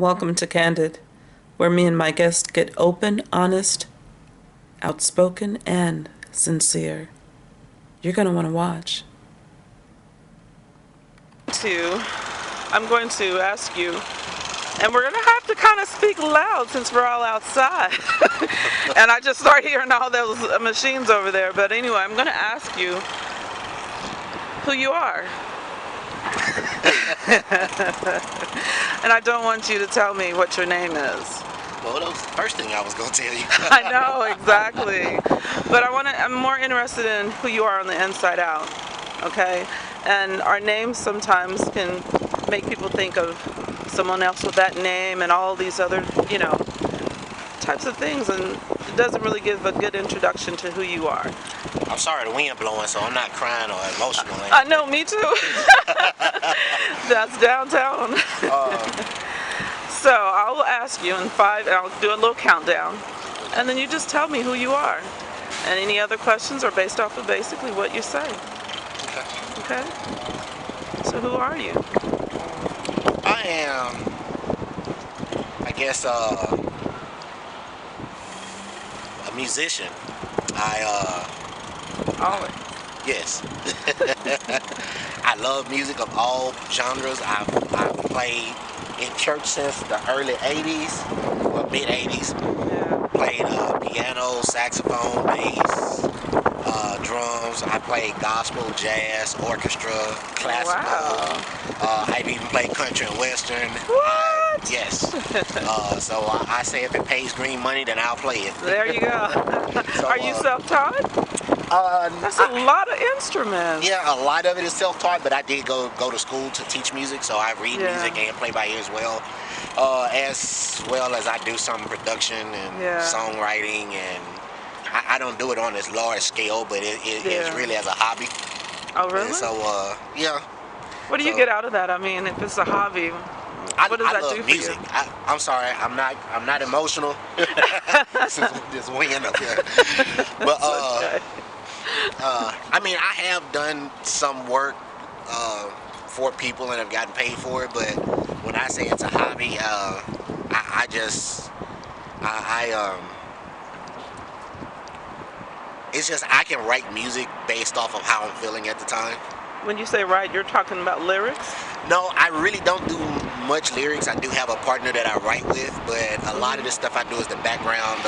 Welcome to Candid, where me and my guest get open, honest, outspoken, and sincere. You're going to want to watch. I'm going to ask you, and we're going to have to kind of speak loud since we're all outside. And I just start hearing all those machines over there. But anyway, I'm going to ask you who you are. And I don't want you to tell me what your name is. Well, that was the first thing I was going to tell you. I know, exactly. But I'm more interested in who you are on the inside out, okay? And our names sometimes can make people think of someone else with that name and all these other, types of things. And it doesn't really give a good introduction to who you are. I'm sorry the wind blowing, so I'm not crying or emotional. I know, me too. That's downtown. So I'll ask you in 5, and I'll do a little countdown, and then you just tell me who you are. And any other questions are based off of basically what you say. Okay? So who are you? I am, I guess, a musician. Yes. I love music of all genres. I've played in church since the early 80s, or mid 80s. Yeah. Played piano, saxophone, bass, drums. I played gospel, jazz, orchestra, classical. Wow. I've even played country and western. What? Yes. So I say if it pays green money, then I'll play it. There you go. So, Are you self-taught? That's a lot of instruments. Yeah, a lot of it is self-taught, but I did go to school to teach music, so I read music and play by ear as well. As well as I do some production and songwriting, and I don't do it on this large scale, but it is really as a hobby. Oh, really? And so, yeah. What do you get out of that? I mean, if it's a hobby, what does that do for music. you? I'm sorry, I'm not emotional. This wind up here. But I mean, I have done some work for people and have gotten paid for it, but when I say it's a hobby, it's just I can write music based off of how I'm feeling at the time. When you say write, you're talking about lyrics? No, I really don't do much lyrics. I do have a partner that I write with, but a lot of the stuff I do is the background,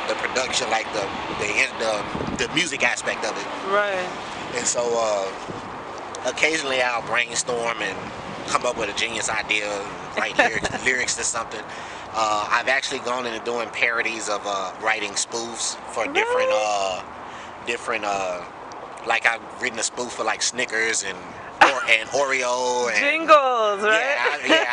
the production, like the music aspect of it. Right. And so occasionally I'll brainstorm and come up with a genius idea, and write lyrics to something. I've actually gone into doing parodies of writing spoofs for different. Like I've written a spoof for like Snickers and Oreo and Jingles, right?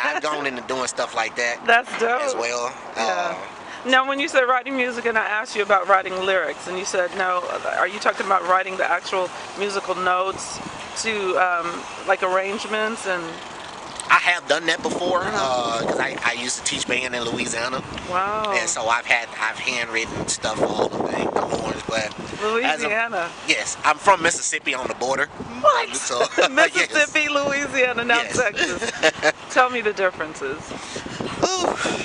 I've gone into doing stuff like that. That's dope. As well. Yeah. Now, when you said writing music, and I asked you about writing lyrics, and you said no, are you talking about writing the actual musical notes to like arrangements and? I have done that before because I used to teach band in Louisiana. Wow. And so I've handwritten stuff for all of the horns, but Louisiana. Yes, I'm from Mississippi on the border. What? So, Mississippi, yes. Louisiana, now Texas. Tell me the differences.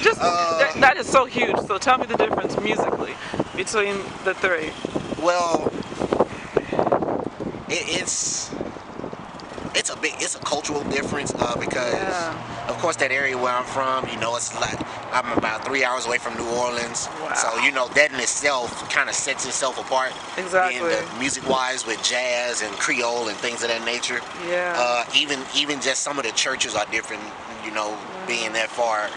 Just that is so huge. So tell me the difference musically between the three. Well, it's a cultural difference because of course that area where I'm from, it's like I'm about 3 hours away from New Orleans. Wow. So that in itself kind of sets itself apart. Exactly. Music wise with jazz and Creole and things of that nature. Yeah. Even just some of the churches are different, being that far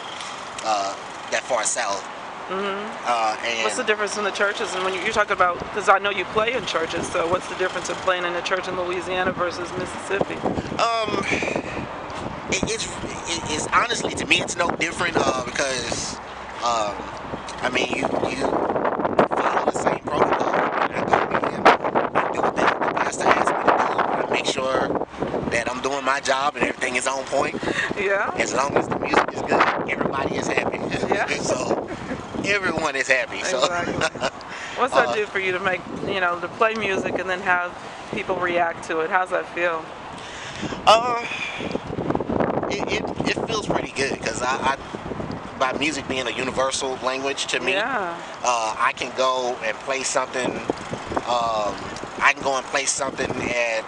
south. Mm-hmm. And what's the difference in the churches? And when you're talking about, because I know you play in churches, so what's the difference in playing in a church in Louisiana versus Mississippi? It's honestly, to me, it's no different because I mean, you follow the same protocol. I go in and do what the pastor asks me to do. I make sure that I'm doing my job and everything is on point. Yeah. As long as the music is good, everybody is happy. Yeah. So everyone is happy. Exactly. So what's that do for you to make, to play music and then have people react to it? How's that feel? It feels pretty good because by music being a universal language to me, Yeah. I can go and play something. I can go and play something at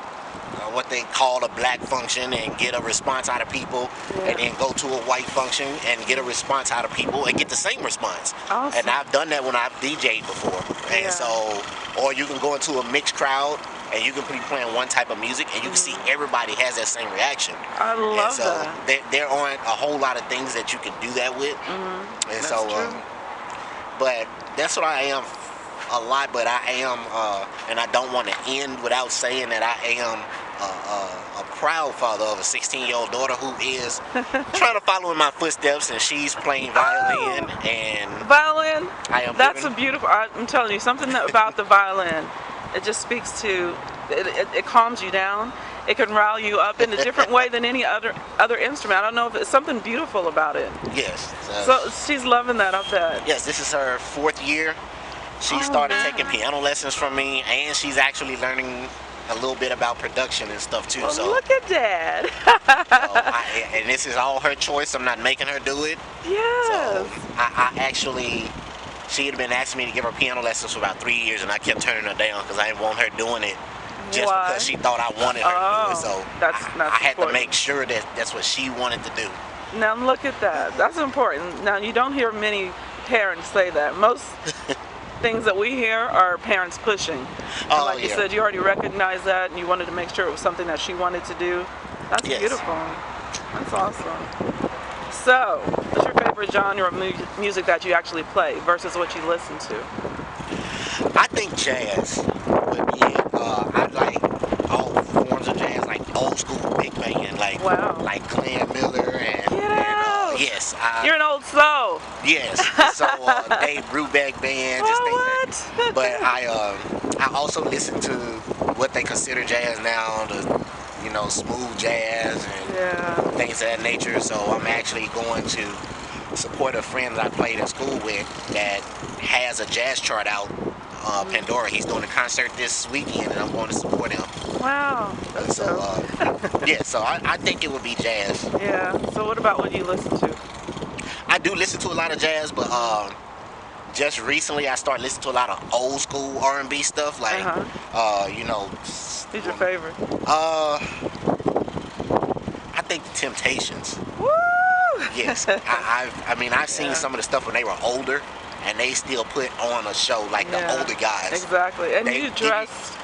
what they call a black function and get a response out of people, and then go to a white function and get a response out of people and get the same response. Awesome. And I've done that when I've DJ'd before. Yeah. And so, or you can go into a mixed crowd and you can be playing one type of music and you can see everybody has that same reaction. I love and so that. there aren't a whole lot of things that you can do that with. And That's so, true. but that's what I am a lot. But I am, and I don't want to end without saying that I am a proud father of a 16-year-old daughter who is trying to follow in my footsteps, and she's playing violin. And Violin. I am. That's a beautiful. I'm telling you, something about the violin. It just speaks to. It calms you down. It can rile you up in a different way than any other instrument. I don't know if it's something beautiful about it. Yes. So she's loving that, I bet. Yes, this is her 4th year. She started taking piano lessons from me, and she's actually learning a little bit about production and stuff too. Well, so look at Dad. and this is all her choice. I'm not making her do it. Yes. So I actually, she had been asking me to give her piano lessons for about 3 years, and I kept turning her down because I didn't want her doing it just Why? because she thought I wanted her to do it. So that's I had to important. make sure that that's what she wanted to do. Now look at that. That's important. Now you don't hear many parents say that. Most things that we hear are parents pushing. And like you said, you already recognized that and you wanted to make sure it was something that she wanted to do. That's beautiful. That's awesome. So, what's your favorite genre of music that you actually play versus what you listen to? I think jazz would be it. I like all forms of jazz, like old school big band, like Glenn Miller and yes. You're an old soul. Yes. So Dave Brubeck band, just things that. But I also listen to what they consider jazz now, the smooth jazz and things of that nature. So I'm actually going to support a friend that I played in school with that has a jazz chart out. Pandora. He's doing a concert this weekend, and I'm going to support him. Wow. That's so so I think it would be jazz. Yeah. So what about what you listen to? I do listen to a lot of jazz, but just recently I started listening to a lot of old school R&B stuff, like Who's your favorite? I think the Temptations. Woo! Yes. I've seen some of the stuff when they were older, and they still put on a show like the older guys. Exactly. And you dressed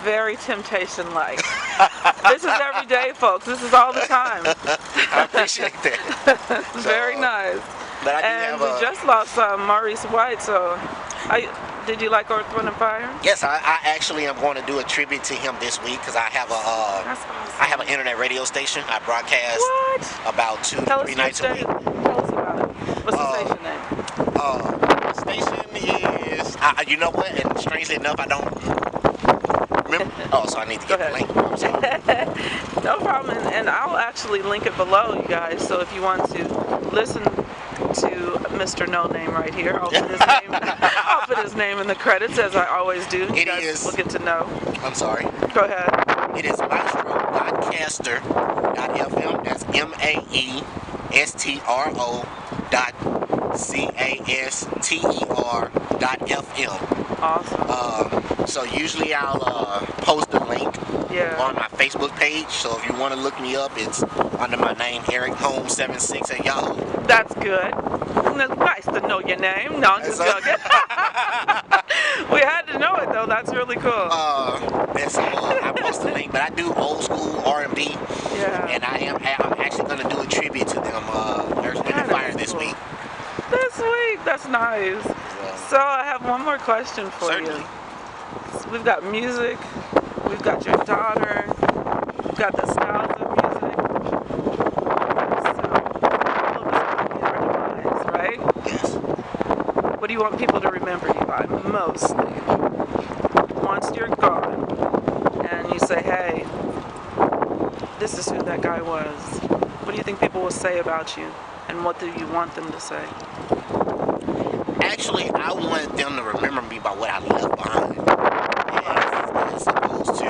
very Temptation-like. This is every day, folks. This is all the time. I appreciate that. Very nice. But I do and have we just lost Maurice White, so did you like Earth, Wind & Fire? Yes, I actually am going to do a tribute to him this week because I have That's awesome. I have an internet radio station. I broadcast about 2 to 3 nights a week. Tell us about it. What's the station name? Station is you know what? And strangely enough, I don't remember. Oh, so I need to get the link. I'm sorry. No problem, and I'll actually link it below, you guys. So if you want to listen to Mr. No Name right here, I'll put his name in the credits as I always do. You guys will get to know. I'm sorry. Go ahead. It is maestro.caster.fm. That's maestro.caster.fm. Awesome. So usually I'll post a link on my Facebook page. So if you want to look me up, it's under my name, Eric Holmes 76 at Yahoo. That's good. Nice to know your name. No, I'm just joking. We had to know it though. That's really cool. And so I post a link, but I do old school R&B. Yeah. And I'm actually going to do a tribute to them, Earth, Wind & Fire this week. This week, that's nice. So I have one more question for you. So we've got music, we've got your daughter, we've got the styles of music. So all of us are in our demise, right? Yes. What do you want people to remember you by mostly? Once you're gone, and you say, hey, this is who that guy was. What do you think people will say about you? And what do you want them to say? Actually, I want them to remember me by what I left behind. As opposed to,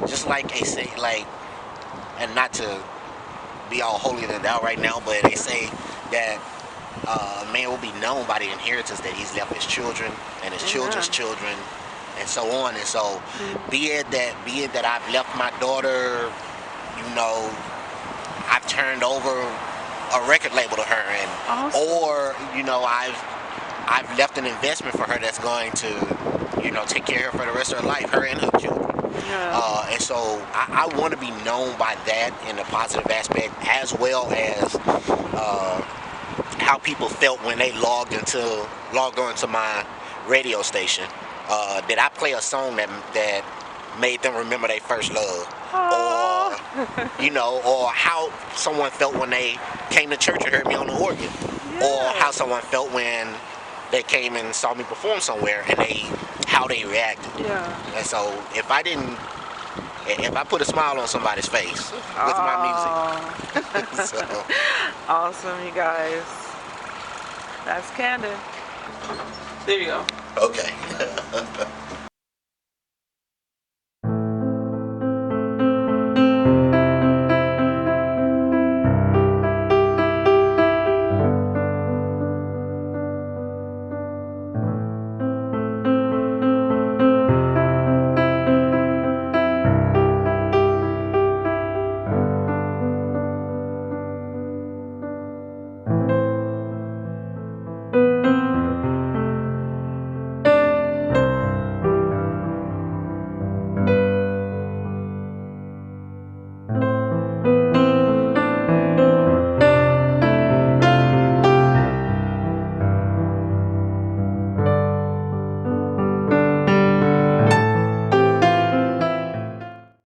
just like they say, and not to be all holier than thou right now, but they say that a man will be known by the inheritance that he's left his children and his children's children, and so on. And so, be it that I've left my daughter, you know, I've turned over a record label to her, and or you know, I've left an investment for her that's going to, you know, take care of her for the rest of her life, her and her children. And so I want to be known by that in a positive aspect, as well as how people felt when they logged on to my radio station. Did I play a song that made them remember their first love, or you know, or how someone felt when they came to church and heard me on the organ, or how someone felt when they came and saw me perform somewhere and how they reacted. And so if I put a smile on somebody's face with my music, so. Awesome, you guys. That's Candid. There you go. Okay.